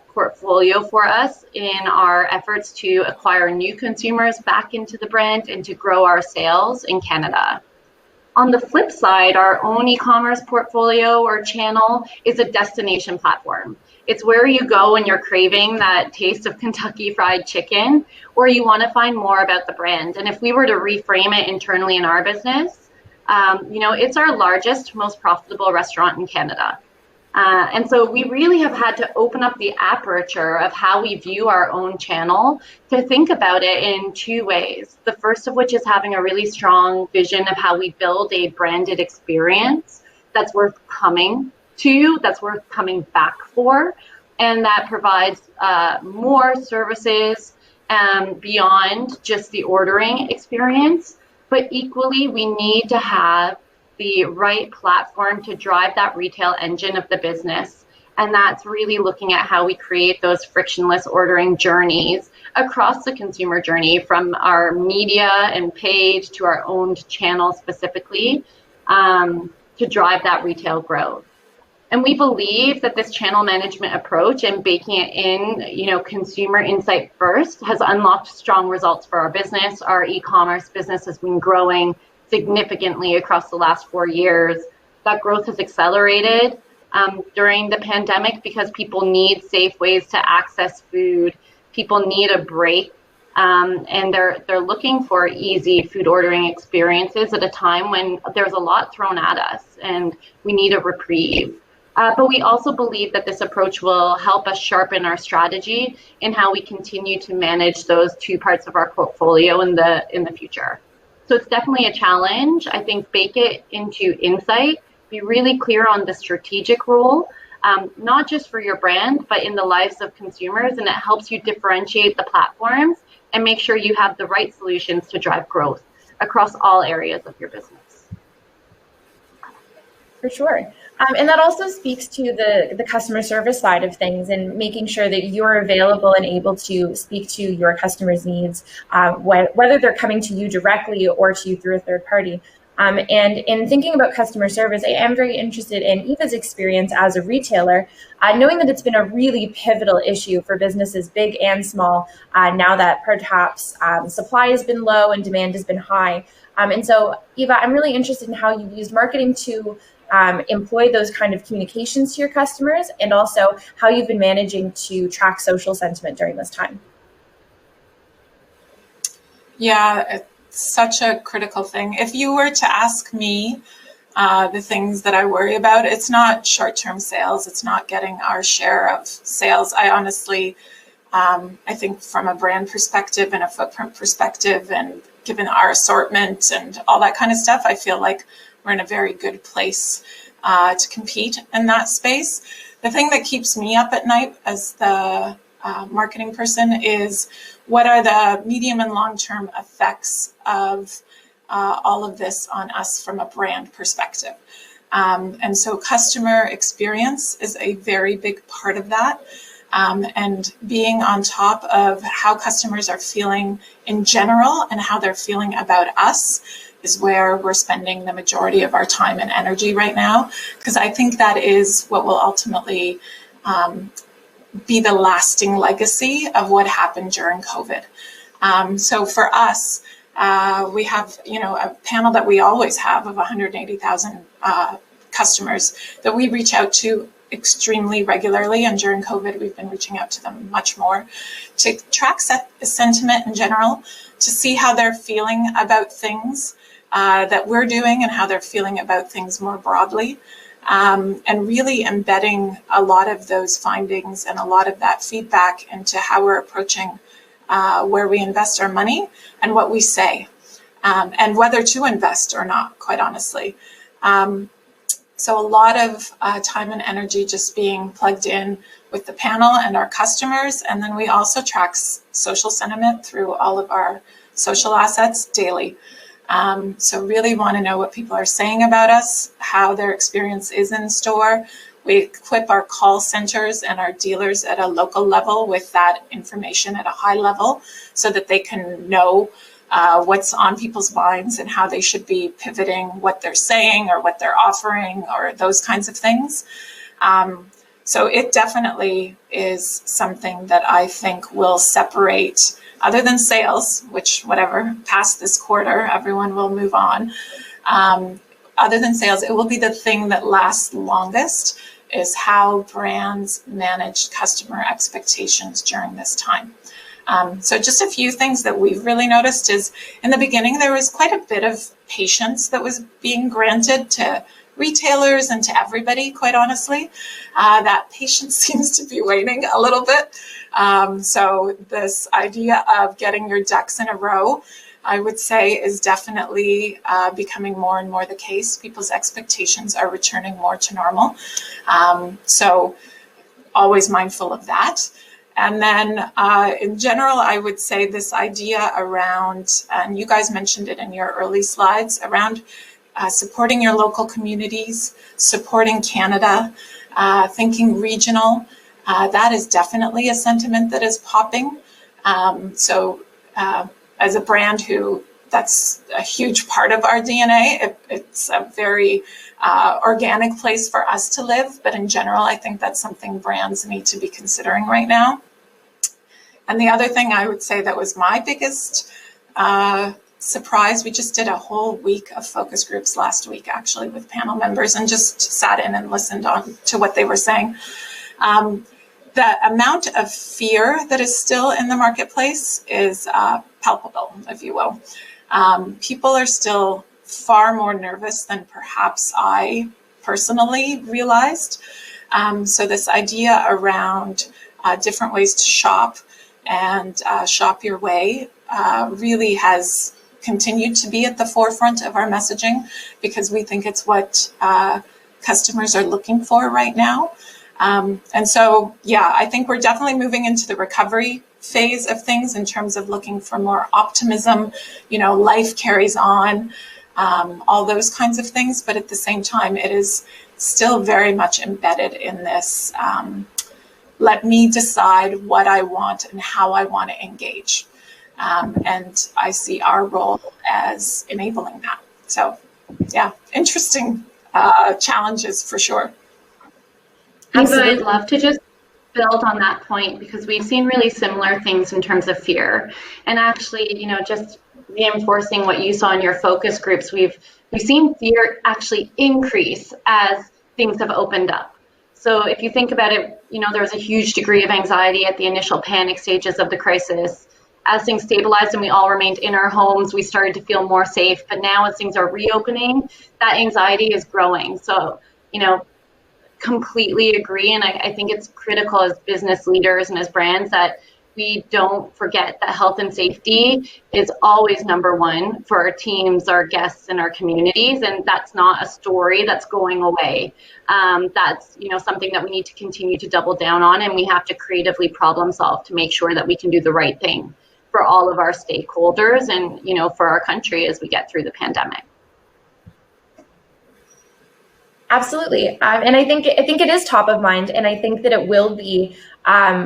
portfolio for us in our efforts to acquire new consumers back into the brand and to grow our sales in Canada. On the flip side, our own e-commerce portfolio or channel is a destination platform. It's where you go when you're craving that taste of Kentucky Fried Chicken, or you want to find more about the brand. And if we were to reframe it internally in our business, it's our largest, most profitable restaurant in Canada. And so we really have had to open up the aperture of how we view our own channel to think about it in two ways. The first of which is having a really strong vision of how we build a branded experience that's worth coming to, that's worth coming back for, and that provides more services beyond just the ordering experience. But equally, we need to have the right platform to drive that retail engine of the business. And that's really looking at how we create those frictionless ordering journeys across the consumer journey, from our media and page to our owned channel specifically, to drive that retail growth. And we believe that this channel management approach and baking it in, consumer insight first, has unlocked strong results for our business. Our e-commerce business has been growing significantly across the last 4 years. That growth has accelerated during the pandemic because people need safe ways to access food. People need a break, and they're looking for easy food ordering experiences at a time when there's a lot thrown at us and we need a reprieve. But we also believe that this approach will help us sharpen our strategy in how we continue to manage those two parts of our portfolio in the future. So it's definitely a challenge. I think bake it into insight, be really clear on the strategic role, not just for your brand, but in the lives of consumers. And it helps you differentiate the platforms and make sure you have the right solutions to drive growth across all areas of your business. For sure. And that also speaks to the customer service side of things and making sure that you're available and able to speak to your customers' needs, whether they're coming to you directly or to you through a third party. And in thinking about customer service, I am very interested in Eva's experience as a retailer, knowing that it's been a really pivotal issue for businesses big and small, now that perhaps supply has been low and demand has been high. And so, Eva, I'm really interested in how you've used marketing to employ those kind of communications to your customers, and also how you've been managing to track social sentiment during this time. Yeah, such a critical thing. If you were to ask me the things that I worry about, it's not short-term sales. It's not getting our share of sales. I honestly, I think from a brand perspective and a footprint perspective, and given our assortment and all that kind of stuff, I feel like we're in a very good place to compete in that space. The thing that keeps me up at night as the marketing person is what are the medium and long-term effects of all of this on us from a brand perspective. And so customer experience is a very big part of that. And being on top of how customers are feeling in general and how they're feeling about us is where we're spending the majority of our time and energy right now, because I think that is what will ultimately be the lasting legacy of what happened during COVID. So for us, we have, a panel that we always have of 180,000 customers that we reach out to extremely regularly, and during COVID, we've been reaching out to them much more to track sentiment in general, to see how they're feeling about things that we're doing and how they're feeling about things more broadly, and really embedding a lot of those findings and a lot of that feedback into how we're approaching where we invest our money and what we say, and whether to invest or not, quite honestly. So a lot of time and energy just being plugged in with the panel and our customers. And then we also track social sentiment through all of our social assets daily. So really want to know what people are saying about us, how their experience is in store. We equip our call centers and our dealers at a local level with that information at a high level so that they can know what's on people's minds and how they should be pivoting what they're saying or what they're offering or those kinds of things. So it definitely is something that I think will separate, other than sales, which whatever, past this quarter, everyone will move on. Other than sales, it will be the thing that lasts longest, is how brands manage customer expectations during this time. So just a few things that we've really noticed is, in the beginning, there was quite a bit of patience that was being granted to retailers and to everybody, quite honestly. That patience seems to be waning a little bit. So this idea of getting your ducks in a row, I would say, is definitely becoming more and more the case. People's expectations are returning more to normal. So always mindful of that. And then in general, I would say this idea around, and you guys mentioned it in your early slides, around supporting your local communities, supporting Canada, thinking regional. That is definitely a sentiment that is popping. So as a brand who, that's a huge part of our DNA, it's a very organic place for us to live. But in general, I think that's something brands need to be considering right now. And the other thing I would say that was my biggest surprise, we just did a whole week of focus groups last week, actually, with panel members, and just sat in and listened on to what they were saying. The amount of fear that is still in the marketplace is palpable, if you will. People are still far more nervous than perhaps I personally realized. So this idea around different ways to shop and shop your way really has continued to be at the forefront of our messaging, because we think it's what customers are looking for right now. And so, yeah, I think we're definitely moving into the recovery phase of things in terms of looking for more optimism, life carries on, all those kinds of things. But at the same time, it is still very much embedded in this, let me decide what I want and how I want to engage. And I see our role as enabling that. So, yeah, interesting challenges for sure. Eva, I'd love to just build on that point, because we've seen really similar things in terms of fear. And actually, just reinforcing what you saw in your focus groups, we've seen fear actually increase as things have opened up. So if you think about it, there was a huge degree of anxiety at the initial panic stages of the crisis. as things stabilized and we all remained in our homes, we started to feel more safe. But now as things are reopening, that anxiety is growing. So, completely agree. And I think it's critical as business leaders and as brands that we don't forget that health and safety is always number one for our teams, our guests, and our communities. And that's not a story that's going away. That's something that we need to continue to double down on, and we have to creatively problem solve to make sure that we can do the right thing for all of our stakeholders and for our country as we get through the pandemic. Absolutely, and I think it is top of mind, and I think that it will be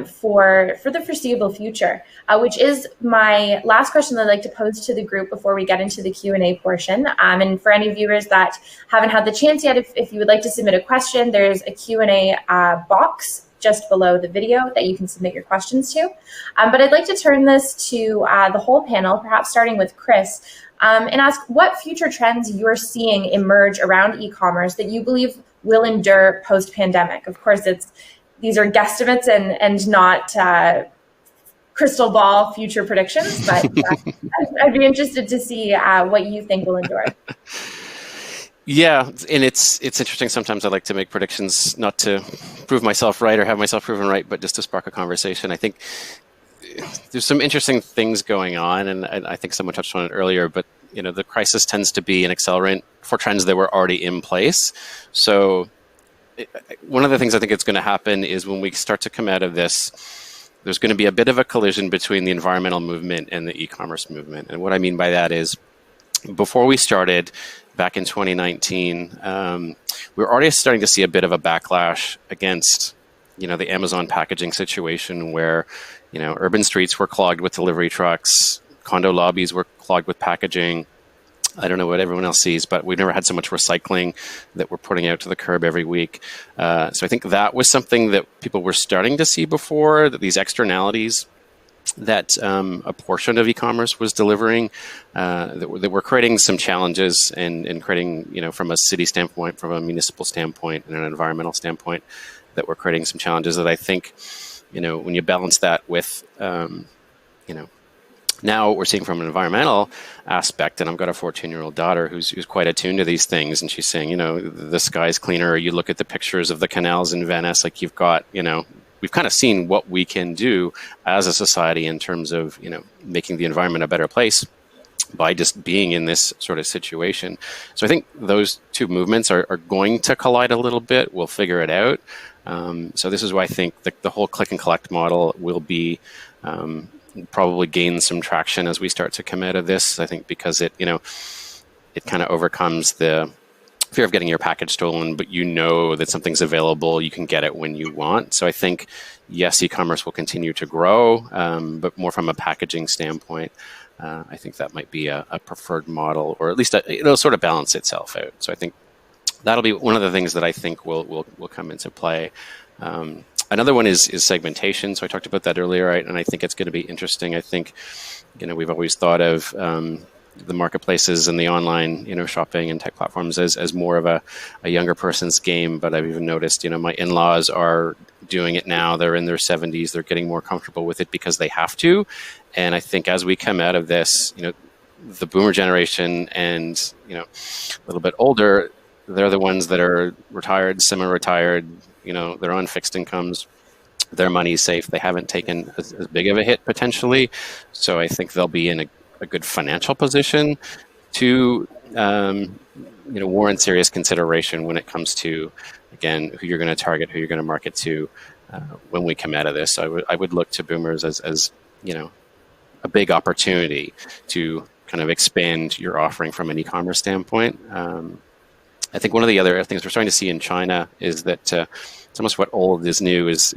for the foreseeable future, which is my last question that I'd like to pose to the group before we get into the Q&A portion. And for any viewers that haven't had the chance yet, if you would like to submit a question, there's a Q&A box just below the video that you can submit your questions to. But I'd like to turn this to the whole panel, perhaps starting with Chris, and ask what future trends you're seeing emerge around e-commerce that you believe will endure post-pandemic. Of course, these are guesstimates and not crystal ball future predictions, but I'd be interested to see what you think will endure. Yeah, and it's interesting. Sometimes I like to make predictions, not to prove myself right or have myself proven right, but just to spark a conversation. I think there's some interesting things going on, and I think someone touched on it earlier, but the crisis tends to be an accelerant for trends that were already in place. So one of the things I think it's going to happen is when we start to come out of this, there's going to be a bit of a collision between the environmental movement and the e-commerce movement. And what I mean by that is, before we started back in 2019, we were already starting to see a bit of a backlash against the Amazon packaging situation, where urban streets were clogged with delivery trucks, condo lobbies were clogged with packaging. I don't know what everyone else sees, but we've never had so much recycling that we're putting out to the curb every week. So I think that was something that people were starting to see before, that these externalities that a portion of e-commerce was delivering, that were creating some challenges and creating, from a city standpoint, from a municipal standpoint, and an environmental standpoint, that were creating some challenges that I think, when you balance that with, now what we're seeing from an environmental aspect, and I've got a 14-year-old daughter who's quite attuned to these things, and she's saying, the sky's cleaner. You look at the pictures of the canals in Venice, like you've got, we've kind of seen what we can do as a society in terms of, making the environment a better place by just being in this sort of situation. So I think those two movements are going to collide a little bit. We'll figure it out. So this is why I think the whole click and collect model will be probably gain some traction as we start to come out of this. I think because it kind of overcomes the fear of getting your package stolen, but that something's available, you can get it when you want. So I think, yes, e-commerce will continue to grow, but more from a packaging standpoint. I think that might be a preferred model, or at least it'll sort of balance itself out. So I think that'll be one of the things that I think will come into play. Another one is segmentation. So I talked about that earlier, right? And I think it's going to be interesting. I think, we've always thought of the marketplaces and the online, shopping and tech platforms as more of a younger person's game. But I've even noticed, my in-laws are doing it now. They're in their 70s. They're getting more comfortable with it because they have to. And I think as we come out of this, the boomer generation and, a little bit older, they're the ones that are retired, semi-retired, they're on fixed incomes, their money's safe. They haven't taken as big of a hit potentially. So I think they'll be in a good financial position to, warrant serious consideration when it comes to, again, who you're going to target, who you're going to market to when we come out of this. So I would look to boomers as a big opportunity to kind of expand your offering from an e-commerce standpoint. I think one of the other things we're starting to see in China is that it's almost what old is new is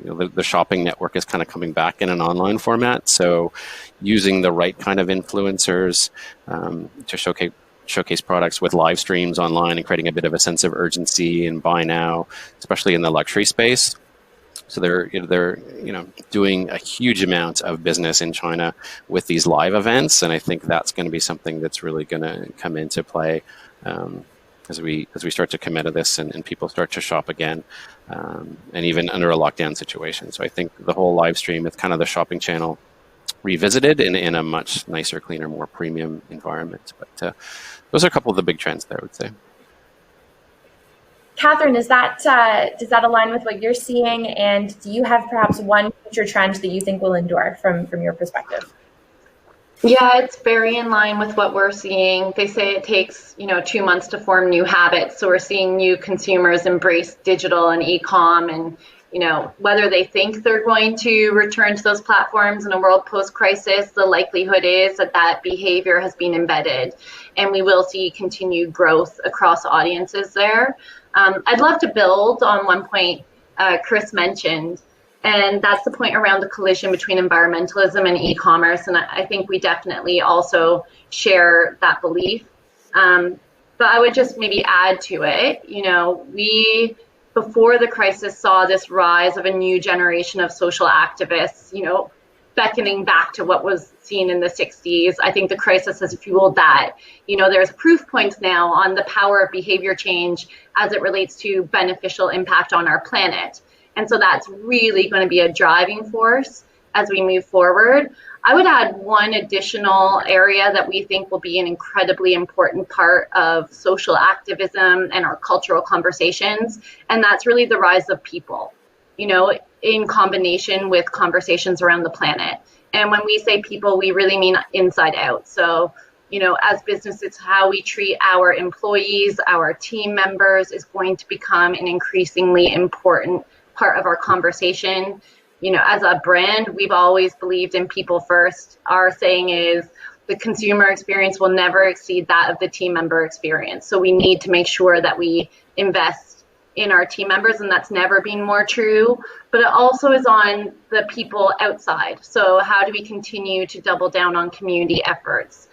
the shopping network is kind of coming back in an online format. So using the right kind of influencers to showcase products with live streams online and creating a bit of a sense of urgency and buy now, especially in the luxury space. So they're doing a huge amount of business in China with these live events, and I think that's going to be something that's really going to come into play as we start to come out of this and people start to shop again, and even under a lockdown situation. So I think the whole live stream, it's kind of the shopping channel revisited in a much nicer, cleaner, more premium environment. But those are a couple of the big trends there, I would say. Catherine, does that align with what you're seeing? And do you have perhaps one future trend that you think will endure from your perspective? Yeah, it's very in line with what we're seeing. They say it takes, 2 months to form new habits. So we're seeing new consumers embrace digital and e-com, and, whether they think they're going to return to those platforms in a world post-crisis, the likelihood is that behavior has been embedded, and we will see continued growth across audiences there. I'd love to build on one point Chris mentioned, and that's the point around the collision between environmentalism and e-commerce. And I think we definitely also share that belief. But I would just maybe add to it, we, before the crisis, saw this rise of a new generation of social activists, beckoning back to what was seen in the 60s. I think the crisis has fueled that. There's proof points now on the power of behavior change as it relates to beneficial impact on our planet. And so that's really going to be a driving force as we move forward. I would add one additional area that we think will be an incredibly important part of social activism and our cultural conversations, and that's really the rise of people, in combination with conversations around the planet. And when we say people, we really mean inside out. So, as businesses, how we treat our employees, our team members is going to become an increasingly important part of our conversation. As a brand, we've always believed in people first. Our saying is the consumer experience will never exceed that of the team member experience. So we need to make sure that we invest in our team members, and that's never been more true. But it also is on the people outside. So how do we continue to double down on community efforts?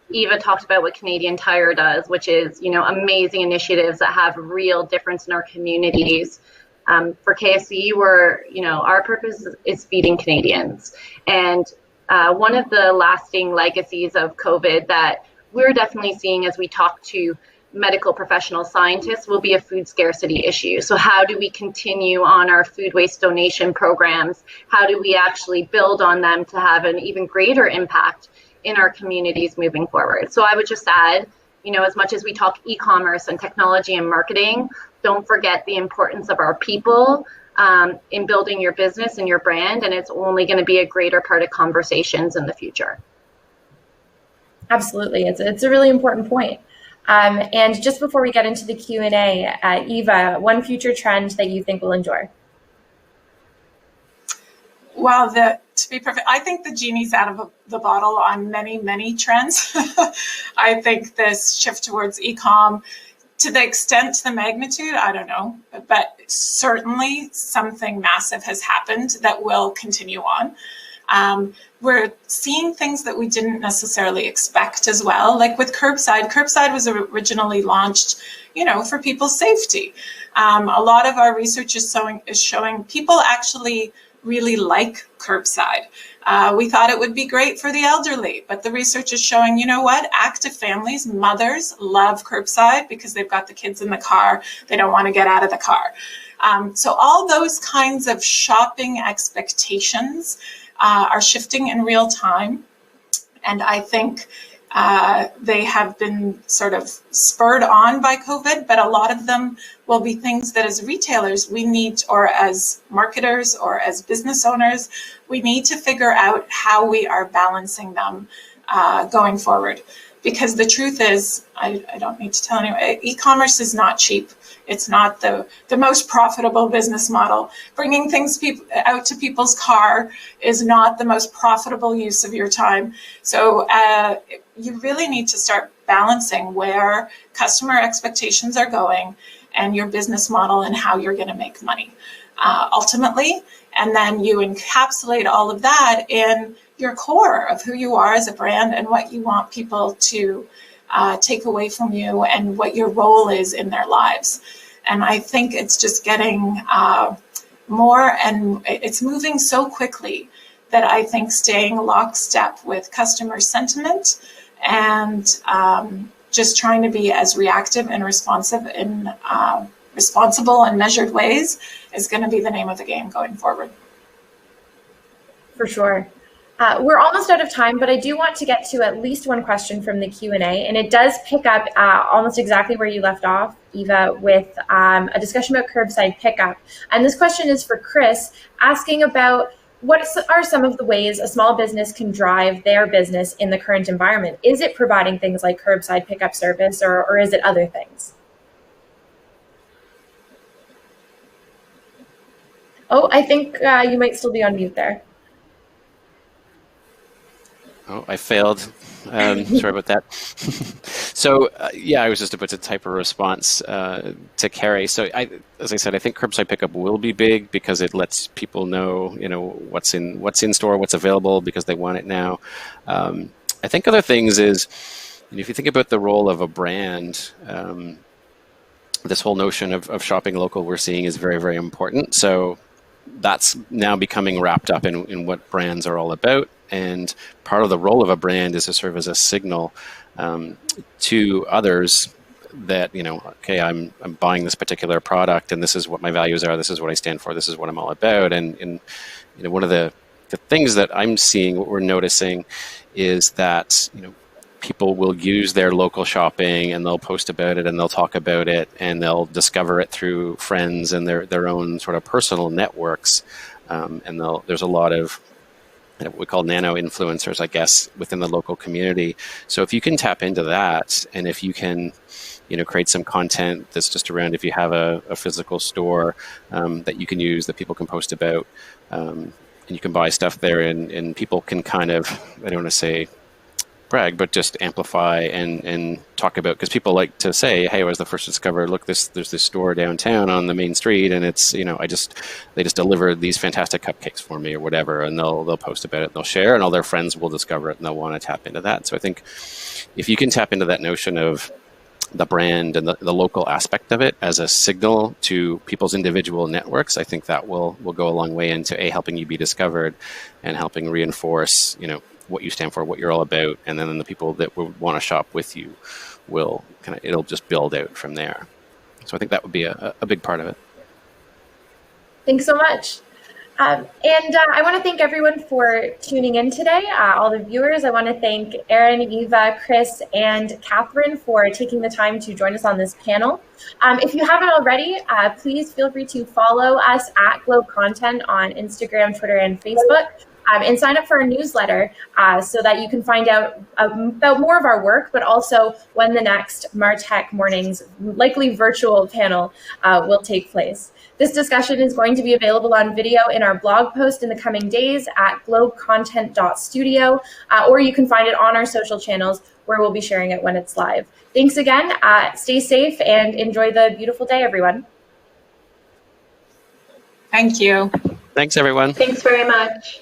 Eva talked about what Canadian Tire does, which is, amazing initiatives that have real difference in our communities. For KFC, our purpose is feeding Canadians. And one of the lasting legacies of COVID that we're definitely seeing as we talk to medical professional scientists will be a food scarcity issue. So how do we continue on our food waste donation programs? How do we actually build on them to have an even greater impact in our communities moving forward? So I would just add, as much as we talk e-commerce and technology and marketing, don't forget the importance of our people in building your business and your brand, and it's only going to be a greater part of conversations in the future. Absolutely, it's a really important point. And just before we get into the Q&A, Eva, one future trend that you think will endure? Well, to be perfect, I think the genie's out of the bottle on many, many trends. I think this shift towards e-com, to the extent, to the magnitude, I don't know, but certainly something massive has happened that will continue on. We're seeing things that we didn't necessarily expect as well, like with curbside. Curbside was originally launched, for people's safety. A lot of our research is showing people actually really like curbside. We thought it would be great for the elderly, but the research is showing, active families, mothers love curbside because they've got the kids in the car. They don't want to get out of the car. So all those kinds of shopping expectations are shifting in real time. And I think they have been sort of spurred on by COVID, but a lot of them will be things that as retailers we need, or as marketers or as business owners, we need to figure out how we are balancing them going forward. Because the truth is, I don't need to tell anyone, e-commerce is not cheap. It's not the most profitable business model. Bringing things out to people's car is not the most profitable use of your time. So you really need to start balancing where customer expectations are going and your business model and how you're going to make money ultimately. And then you encapsulate all of that in your core of who you are as a brand and what you want people to take away from you and what your role is in their lives. And I think it's just getting more, and it's moving so quickly that I think staying lockstep with customer sentiment and just trying to be as reactive and responsive in responsible and measured ways is going to be the name of the game going forward. For sure. We're almost out of time, but I do want to get to at least one question from the Q&A, and it does pick up almost exactly where you left off, Eva, with a discussion about curbside pickup. And this question is for Chris, asking about what are some of the ways a small business can drive their business in the current environment? Is it providing things like curbside pickup service, or is it other things? Oh, I think you might still be on mute there. Oh, I failed. Sorry about that. So yeah, I was just about to type a response to Carrie. So as I said, I think curbside pickup will be big because it lets people know, what's in store, what's available because they want it now. I think other things is, if you think about the role of a brand, this whole notion of shopping local we're seeing is very, very important. So that's now becoming wrapped up in what brands are all about. And part of the role of a brand is to serve as a signal to others that, okay, I'm buying this particular product and this is what my values are, this is what I stand for, this is what I'm all about. And one of the things that I'm seeing, what we're noticing is that, people will use their local shopping and they'll post about it and they'll talk about it and they'll discover it through friends and their own sort of personal networks. And there's a lot of what we call nano influencers, I guess, within the local community. So if you can tap into that, and if you can, create some content that's just around, if you have a physical store that you can use, that people can post about, and you can buy stuff there, and people can kind of, I don't want to say brag, but just amplify and talk about, because people like to say, hey, I was the first to discover, look, there's this store downtown on the main street, and it's, they just delivered these fantastic cupcakes for me or whatever, and they'll post about it and they'll share, and all their friends will discover it and they'll want to tap into that. So I think if you can tap into that notion of the brand and the local aspect of it as a signal to people's individual networks, I think that will go a long way into helping you be discovered and helping reinforce, what you stand for, what you're all about, and then the people that would want to shop with you will it'll just build out from there. So I think that would be a big part of it. Thanks so much. And I want to thank everyone for tuning in today, all the viewers. I want to thank Erin, Eva, Chris, and Catherine for taking the time to join us on this panel. If you haven't already, please feel free to follow us at Globe Content on Instagram, Twitter, and Facebook. And sign up for our newsletter so that you can find out about more of our work, but also when the next MarTech Mornings, likely virtual panel will take place. This discussion is going to be available on video in our blog post in the coming days at globecontent.studio, or you can find it on our social channels where we'll be sharing it when it's live. Thanks again. Stay safe and enjoy the beautiful day, everyone. Thank you. Thanks, everyone. Thanks very much.